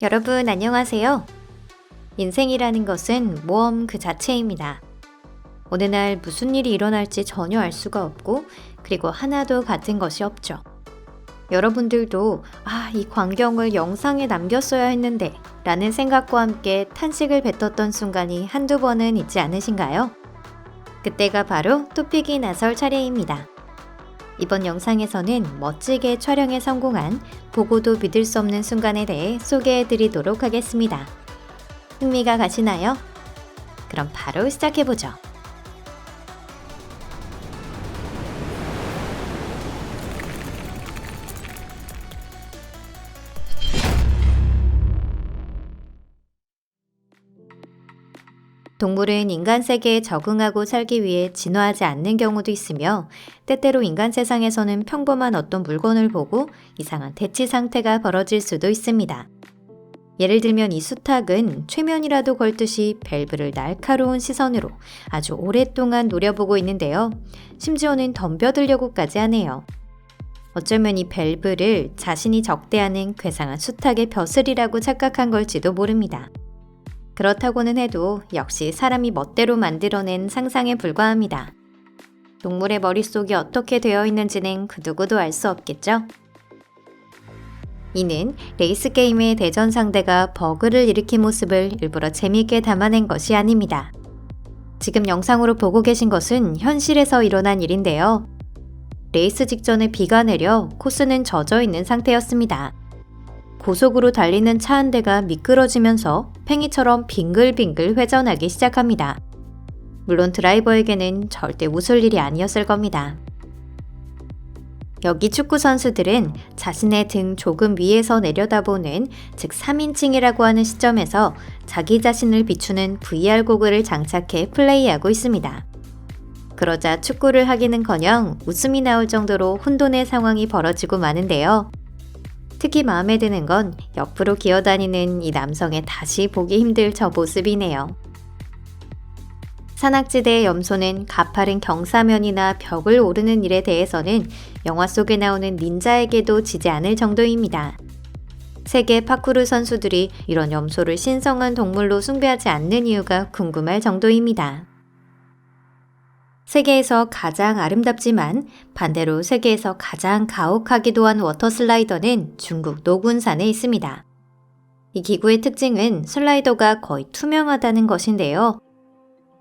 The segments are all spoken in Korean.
여러분 안녕하세요. 인생이라는 것은 모험 그 자체입니다. 어느 날 무슨 일이 일어날지 전혀 알 수가 없고 그리고 하나도 같은 것이 없죠. 여러분들도 이 광경을 영상에 남겼어야 했는데 라는 생각과 함께 탄식을 뱉었던 순간이 한두 번은 있지 않으신가요? 그때가 바로 토픽이 나설 차례입니다. 이번 영상에서는 멋지게 촬영에 성공한 보고도 믿을 수 없는 순간에 대해 소개해 드리도록 하겠습니다. 흥미가 가시나요? 그럼 바로 시작해보죠. 동물은 인간 세계에 적응하고 살기 위해 진화하지 않는 경우도 있으며 때때로 인간 세상에서는 평범한 어떤 물건을 보고 이상한 대치 상태가 벌어질 수도 있습니다. 예를 들면 이 수탉은 최면이라도 걸듯이 밸브를 날카로운 시선으로 아주 오랫동안 노려보고 있는데요. 심지어는 덤벼들려고까지 하네요. 어쩌면 이 밸브를 자신이 적대하는 괴상한 수탉의 벼슬이라고 착각한 걸지도 모릅니다. 그렇다고는 해도 역시 사람이 멋대로 만들어낸 상상에 불과합니다. 동물의 머릿속이 어떻게 되어 있는지는 그 누구도 알 수 없겠죠? 이는 레이스 게임의 대전 상대가 버그를 일으킨 모습을 일부러 재미있게 담아낸 것이 아닙니다. 지금 영상으로 보고 계신 것은 현실에서 일어난 일인데요. 레이스 직전에 비가 내려 코스는 젖어 있는 상태였습니다. 고속으로 달리는 차 한 대가 미끄러지면서 팽이처럼 빙글빙글 회전하기 시작합니다. 물론 드라이버에게는 절대 웃을 일이 아니었을 겁니다. 여기 축구 선수들은 자신의 등 조금 위에서 내려다보는 즉 3인칭이라고 하는 시점에서 자기 자신을 비추는 VR 고글을 장착해 플레이하고 있습니다. 그러자 축구를 하기는커녕 웃음이 나올 정도로 혼돈의 상황이 벌어지고 마는데요. 특히 마음에 드는 건 옆으로 기어다니는 이 남성의 다시 보기 힘들 저 모습이네요. 산악지대의 염소는 가파른 경사면이나 벽을 오르는 일에 대해서는 영화 속에 나오는 닌자에게도 지지 않을 정도입니다. 세계 파쿠르 선수들이 이런 염소를 신성한 동물로 숭배하지 않는 이유가 궁금할 정도입니다. 세계에서 가장 아름답지만 반대로 세계에서 가장 가혹하기도 한 워터슬라이더는 중국 노군산에 있습니다. 이 기구의 특징은 슬라이더가 거의 투명하다는 것인데요.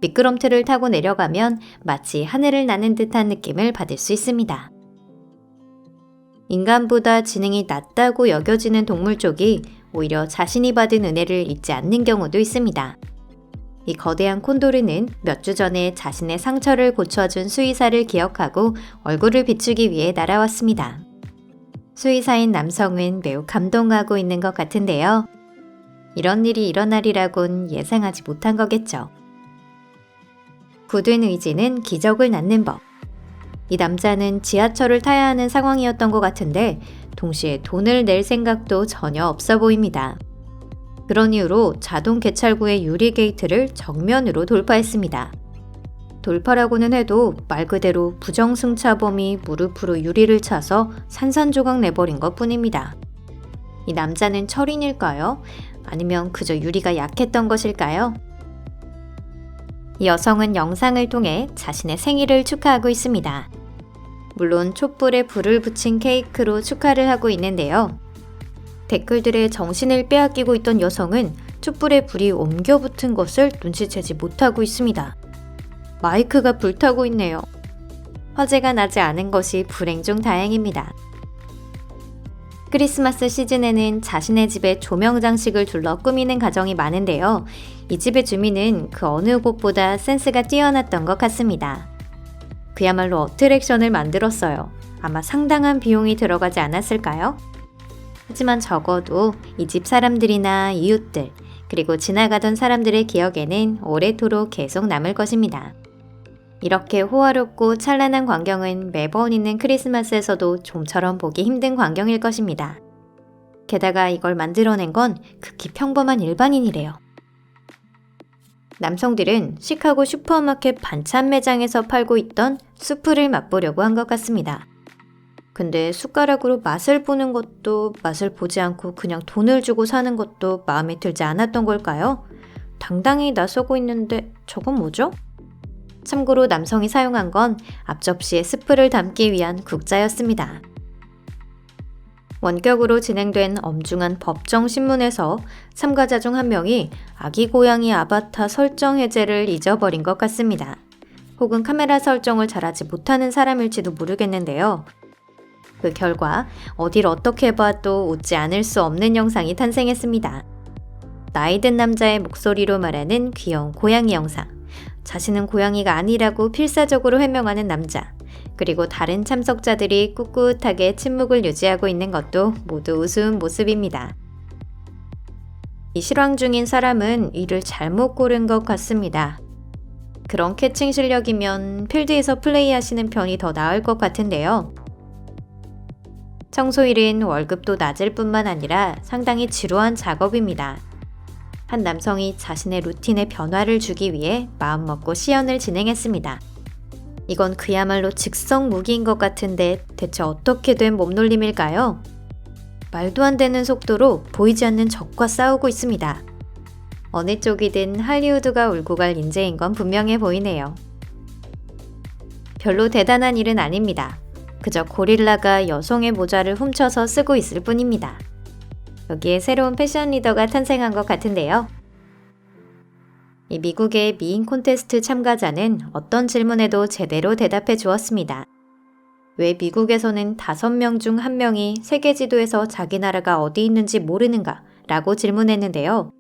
미끄럼틀을 타고 내려가면 마치 하늘을 나는 듯한 느낌을 받을 수 있습니다. 인간보다 지능이 낮다고 여겨지는 동물 쪽이 오히려 자신이 받은 은혜를 잊지 않는 경우도 있습니다. 이 거대한 콘도르는 몇 주 전에 자신의 상처를 고쳐준 수의사를 기억하고 얼굴을 비추기 위해 날아왔습니다. 수의사인 남성은 매우 감동하고 있는 것 같은데요. 이런 일이 일어나리라곤 예상하지 못한 거겠죠. 굳은 의지는 기적을 낳는 법. 이 남자는 지하철을 타야 하는 상황이었던 것 같은데 동시에 돈을 낼 생각도 전혀 없어 보입니다. 그런 이유로 자동 개찰구의 유리 게이트를 정면으로 돌파했습니다. 돌파라고는 해도 말 그대로 부정승차범이 무릎으로 유리를 차서 산산조각 내버린 것 뿐입니다. 이 남자는 철인일까요? 아니면 그저 유리가 약했던 것일까요? 이 여성은 영상을 통해 자신의 생일을 축하하고 있습니다. 물론 촛불에 불을 붙인 케이크로 축하를 하고 있는데요. 댓글들의 정신을 빼앗기고 있던 여성은 촛불에 불이 옮겨 붙은 것을 눈치채지 못하고 있습니다. 마이크가 불타고 있네요. 화재가 나지 않은 것이 불행 중 다행입니다. 크리스마스 시즌에는 자신의 집에 조명 장식을 둘러 꾸미는 가정이 많은데요. 이 집의 주민은 그 어느 곳보다 센스가 뛰어났던 것 같습니다. 그야말로 어트랙션을 만들었어요. 아마 상당한 비용이 들어가지 않았을까요? 하지만 적어도 이 집 사람들이나 이웃들, 그리고 지나가던 사람들의 기억에는 오래도록 계속 남을 것입니다. 이렇게 호화롭고 찬란한 광경은 매번 있는 크리스마스에서도 좀처럼 보기 힘든 광경일 것입니다. 게다가 이걸 만들어낸 건 극히 평범한 일반인이래요. 남성들은 시카고 슈퍼마켓 반찬 매장에서 팔고 있던 수프를 맛보려고 한 것 같습니다. 근데 숟가락으로 맛을 보는 것도 맛을 보지 않고 그냥 돈을 주고 사는 것도 마음에 들지 않았던 걸까요? 당당히 나서고 있는데 저건 뭐죠? 참고로 남성이 사용한 건 앞접시에 스프를 담기 위한 국자였습니다. 원격으로 진행된 엄중한 법정 신문에서 참가자 중 한 명이 아기 고양이 아바타 설정 해제를 잊어버린 것 같습니다. 혹은 카메라 설정을 잘하지 못하는 사람일지도 모르겠는데요. 그 결과 어딜 어떻게 봐도 웃지 않을 수 없는 영상이 탄생했습니다. 나이든 남자의 목소리로 말하는 귀여운 고양이 영상, 자신은 고양이가 아니라고 필사적으로 해명하는 남자, 그리고 다른 참석자들이 꿋꿋하게 침묵을 유지하고 있는 것도 모두 우스운 모습입니다. 이 실황 중인 사람은 이를 잘못 고른 것 같습니다. 그런 캐칭 실력이면 필드에서 플레이하시는 편이 더 나을 것 같은데요. 청소일은 월급도 낮을 뿐만 아니라 상당히 지루한 작업입니다. 한 남성이 자신의 루틴에 변화를 주기 위해 마음먹고 시연을 진행했습니다. 이건 그야말로 직성무기인 것 같은데 대체 어떻게 된 몸놀림일까요? 말도 안 되는 속도로 보이지 않는 적과 싸우고 있습니다. 어느 쪽이든 할리우드가 울고 갈 인재인 건 분명해 보이네요. 별로 대단한 일은 아닙니다. 그저 고릴라가 여성의 모자를 훔쳐서 쓰고 있을 뿐입니다. 여기에 새로운 패션 리더가 탄생한 것 같은데요. 이 미국의 미인 콘테스트 참가자는 어떤 질문에도 제대로 대답해 주었습니다. 왜 미국에서는 5명 중 1명이 세계 지도에서 자기 나라가 어디 있는지 모르는가? 라고 질문했는데요.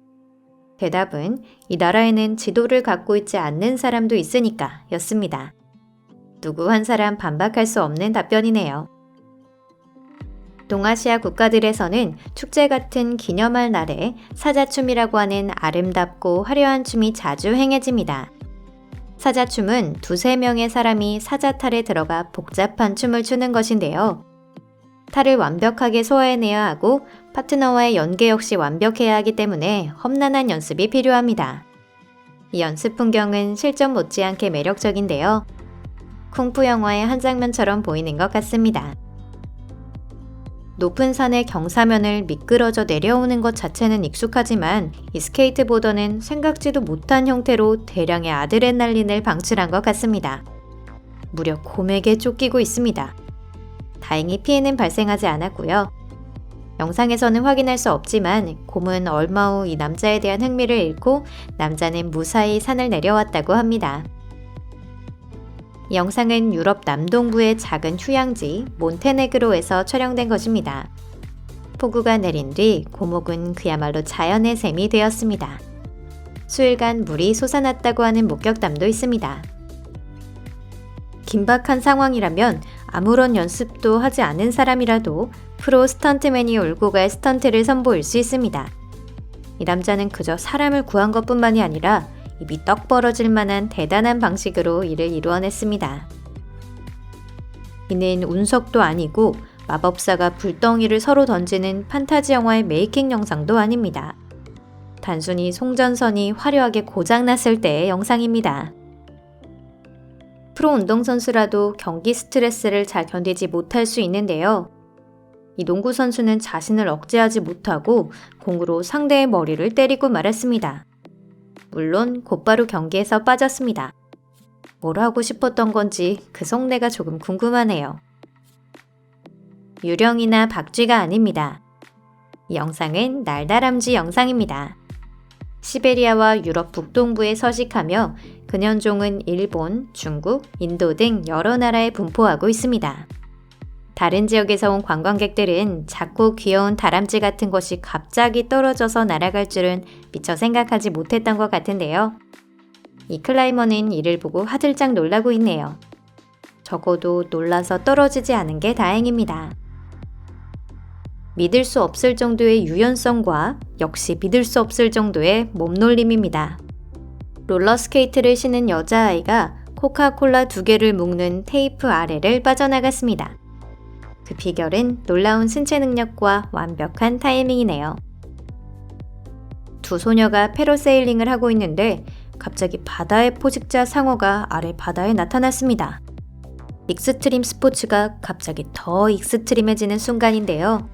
대답은 이 나라에는 지도를 갖고 있지 않는 사람도 있으니까 였습니다. 누구 한 사람 반박할 수 없는 답변이네요. 동아시아 국가들에서는 축제 같은 기념할 날에 사자춤이라고 하는 아름답고 화려한 춤이 자주 행해집니다. 사자춤은 2-3명의 사람이 사자탈에 들어가 복잡한 춤을 추는 것인데요. 탈을 완벽하게 소화해내야 하고 파트너와의 연계 역시 완벽해야 하기 때문에 험난한 연습이 필요합니다. 이 연습 풍경은 실전 못지않게 매력적인데요. 쿵푸 영화의 한 장면처럼 보이는 것 같습니다. 높은 산의 경사면을 미끄러져 내려오는 것 자체는 익숙하지만 이 스케이트보더는 생각지도 못한 형태로 대량의 아드레날린을 방출한 것 같습니다. 무려 곰에게 쫓기고 있습니다. 다행히 피해는 발생하지 않았고요. 영상에서는 확인할 수 없지만 곰은 얼마 후 이 남자에 대한 흥미를 잃고 남자는 무사히 산을 내려왔다고 합니다. 이 영상은 유럽 남동부의 작은 휴양지 몬테네그로에서 촬영된 것입니다. 폭우가 내린 뒤 고목은 그야말로 자연의 셈이 되었습니다. 수일간 물이 솟아났다고 하는 목격담도 있습니다. 긴박한 상황이라면 아무런 연습도 하지 않은 사람이라도 프로 스턴트맨이 울고 갈 스턴트를 선보일 수 있습니다. 이 남자는 그저 사람을 구한 것뿐만이 아니라 입이 떡 벌어질 만한 대단한 방식으로 이를 이루어냈습니다. 이는 운석도 아니고 마법사가 불덩이를 서로 던지는 판타지 영화의 메이킹 영상도 아닙니다. 단순히 송전선이 화려하게 고장났을 때의 영상입니다. 프로 운동선수라도 경기 스트레스를 잘 견디지 못할 수 있는데요. 이 농구 선수는 자신을 억제하지 못하고 공으로 상대의 머리를 때리고 말았습니다. 물론 곧바로 경기에서 빠졌습니다. 뭘 하고 싶었던 건지 그 속내가 조금 궁금하네요. 유령이나 박쥐가 아닙니다. 이 영상은 날다람쥐 영상입니다. 시베리아와 유럽 북동부에 서식하며 근현종은 일본, 중국, 인도 등 여러 나라에 분포하고 있습니다. 다른 지역에서 온 관광객들은 작고 귀여운 다람쥐 같은 것이 갑자기 떨어져서 날아갈 줄은 미처 생각하지 못했던 것 같은데요. 이 클라이머는 이를 보고 화들짝 놀라고 있네요. 적어도 놀라서 떨어지지 않은 게 다행입니다. 믿을 수 없을 정도의 유연성과 역시 믿을 수 없을 정도의 몸놀림입니다. 롤러스케이트를 신은 여자아이가 코카콜라 2개를 묶는 테이프 아래를 빠져나갔습니다. 그 비결은 놀라운 신체 능력과 완벽한 타이밍이네요. 두 소녀가 패러세일링을 하고 있는데 갑자기 바다의 포식자 상어가 아래 바다에 나타났습니다. 익스트림 스포츠가 갑자기 더 익스트림해지는 순간인데요.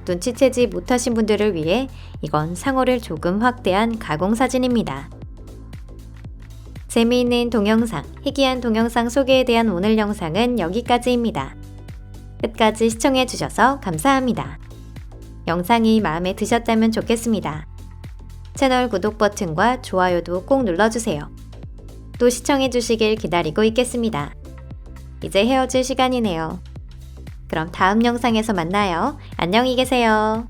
눈치채지 못하신 분들을 위해 이건 상어를 조금 확대한 가공 사진입니다. 재미있는 동영상, 희귀한 동영상 소개에 대한 오늘 영상은 여기까지입니다. 끝까지 시청해주셔서 감사합니다. 영상이 마음에 드셨다면 좋겠습니다. 채널 구독 버튼과 좋아요도 꼭 눌러주세요. 또 시청해주시길 기다리고 있겠습니다. 이제 헤어질 시간이네요. 그럼 다음 영상에서 만나요. 안녕히 계세요.